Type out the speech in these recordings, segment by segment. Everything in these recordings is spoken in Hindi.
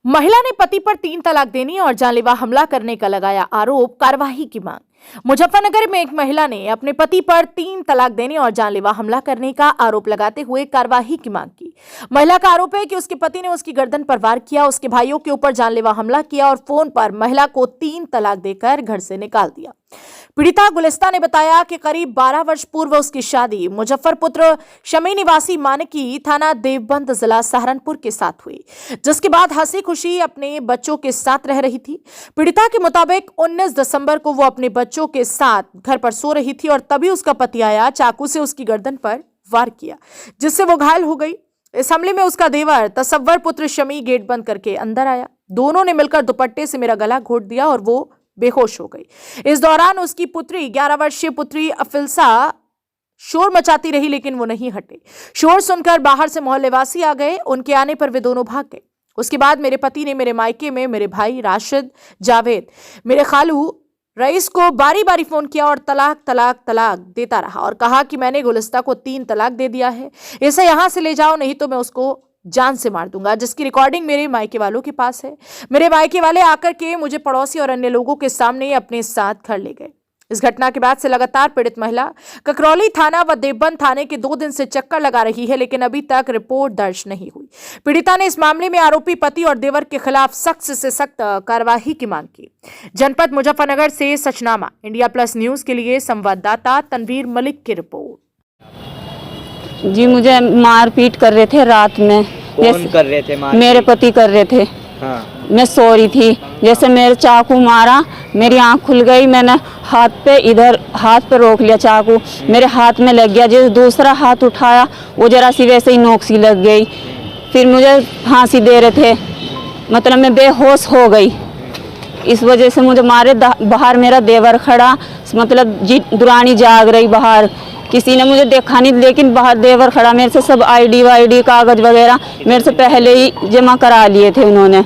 महिला ने पति पर 3 तलाक देने और जानलेवा हमला करने का लगाया आरोप, कार्रवाई की मांग। मुजफ्फरनगर में एक महिला ने अपने पति पर 3 तलाक देने और जानलेवा हमला करने का आरोप लगाते हुए कार्रवाई की मांग की। महिला का आरोप है कि उसके पति ने उसकी गर्दन पर वार किया, उसके भाइयों के ऊपर जानलेवा हमला किया और फोन पर महिला को 3 तलाक देकर घर से निकाल दिया। पीड़िता गुलिस्ता ने बताया कि करीब 12 वर्ष पूर्व उसकी शादी मुजफ्फरपुर शमी निवासी मानकी, थाना देवबंद, जिला सहारनपुर के साथ हुई, जिसके बाद हंसी खुशी अपने बच्चों के साथ रह रही थी। पीड़िता के मुताबिक 19 दिसंबर को वो अपने बच्चों के साथ घर पर सो रही थी और तभी उसका पति आया, चाकू से उसकी गर्दन पर वार किया, जिससे वो घायल हो गई। इस हमले में उसका देवर तसव्वुर पुत्र शमी गेट बंद करके अंदर आया। दोनों ने मिलकर दुपट्टे से मेरा गला घोट दिया और वो बेहोश हो गई। इस दौरान उसकी पुत्री 11 वर्षीय पुत्री अफिल्सा शोर मचाती रही, लेकिन वो नहीं हटे। शोर सुनकर बाहर से मोहल्लेवासी आ गए। उनके आने पर वे दोनों भाग गए। उसके बाद मेरे पति ने मेरे मायके में मेरे भाई राशिद, जावेद, मेरे खालू रईस को बारी बारी फोन किया और तलाक तलाक तलाक देता रहा और कहा कि मैंने गुलिस्ता को 3 तलाक दे दिया है, इसे यहां से ले जाओ, नहीं तो मैं उसको जान से मार दूंगा, जिसकी रिकॉर्डिंग मेरे मायके वालों के पास है। मेरे मायके वाले आकर के मुझे पड़ोसी और अन्य लोगों के सामने अपने साथ घर ले गए। इस घटना के बाद से लगातार पीड़ित महिला ककरौली थाना व देवबंद थाने के 2 दिन से चक्कर लगा रही है, लेकिन अभी तक रिपोर्ट दर्ज नहीं हुई। पीड़िता ने इस मामले में आरोपी पति और देवर के खिलाफ सख्त से सख्त कार्रवाई की मांग की। जनपद मुजफ्फरनगर से सचनामा इंडिया प्लस न्यूज के लिए संवाददाता तनवीर मलिक की रिपोर्ट। जी, मुझे मारपीट कर रहे थे रात में। कौन कर रहे थे? मेरे पति कर रहे थे। हाँ। मैं सो रही थी, जैसे मेरे चाकू मारा, मेरी आंख खुल गई, मैंने हाथ पे इधर हाथ पे रोक लिया, चाकू मेरे हाथ में लग गया। जैसे दूसरा हाथ उठाया वो जरा सी वैसे ही नोक सी लग गई। फिर मुझे फांसी दे रहे थे, मतलब मैं बेहोश हो गई। इस वजह से मुझे मारे। बाहर मेरा देवर खड़ा, मतलब दुरानी जाग रही बाहर, किसी ने मुझे देखा नहीं, लेकिन बाहर देवर खड़ा, मेरे से सब आईडी वाईडी कागज वगैरह मेरे से पहले ही जमा करा लिए थे। उन्होंने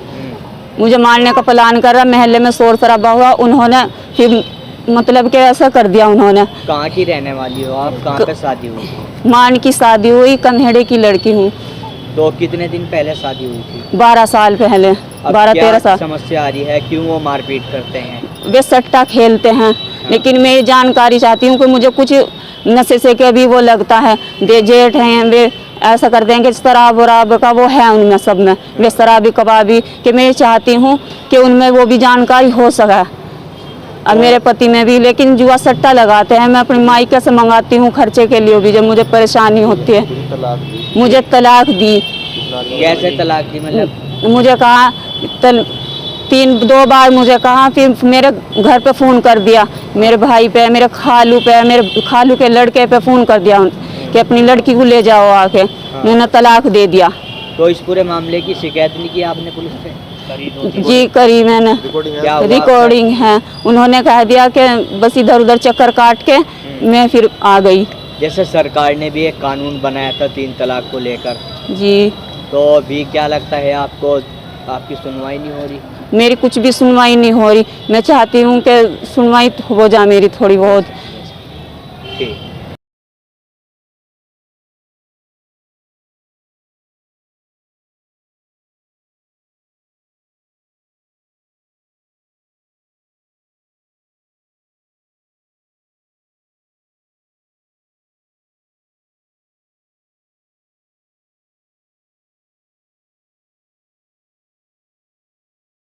मुझे मारने का प्लान करा, महल्ले में शोर शराबा हुआ, उन्होंने फिर मतलब कि ऐसा कर दिया। उन्होंने। कहाँ की रहने वाली हो आप? कहाँ पे शादी हुई? मान की शादी हुई, कन्हेड़े की लड़की हूँ। तो कितने दिन पहले शादी हुई थी? 12 साल पहले, 12-13 साल। समस्या आ रही है, क्यों वो मारपीट करते हैं? वे सट्टा खेलते हैं। हाँ। लेकिन मैं ये जानकारी चाहती हूँ कि मुझे कुछ नशे से के भी वो लगता है, जेठ हैं, वे ऐसा करते हैं कि शराब वराब का वो है उनमें, सब में वे शराबी कबाबी, कि मैं चाहती हूँ कि उनमें वो भी जानकारी हो सके और मेरे पति में भी। लेकिन जुआ सट्टा लगाते हैं। मैं अपनी मायके से मंगाती हूँ खर्चे के लिए भी, जब मुझे परेशानी होती है। मुझे तलाक दी। कैसे तलाक दी? मतलब मुझे कहा 2 बार मुझे कहा, फिर मेरे घर पे फ़ोन कर दिया, मेरे भाई पे, मेरे खालू पे, मेरे खालू के लड़के पे फ़ोन कर दिया कि अपनी लड़की को ले जाओ आके। हाँ। मैंने तलाक दे दिया। तो इस पूरे मामले की शिकायत नहीं की आपने पुलिस से? जी करी मैंने, रिकॉर्डिंग है। उन्होंने कह दिया कि बस इधर उधर चक्कर काट के मैं फिर आ गई। जैसे सरकार ने भी एक कानून बनाया था 3 तलाक को लेकर। जी। तो अभी क्या लगता है आपको, आपकी सुनवाई नहीं हो रही? मेरी कुछ भी सुनवाई नहीं हो रही। मैं चाहती हूँ कि सुनवाई हो जाए मेरी थोड़ी बहुत।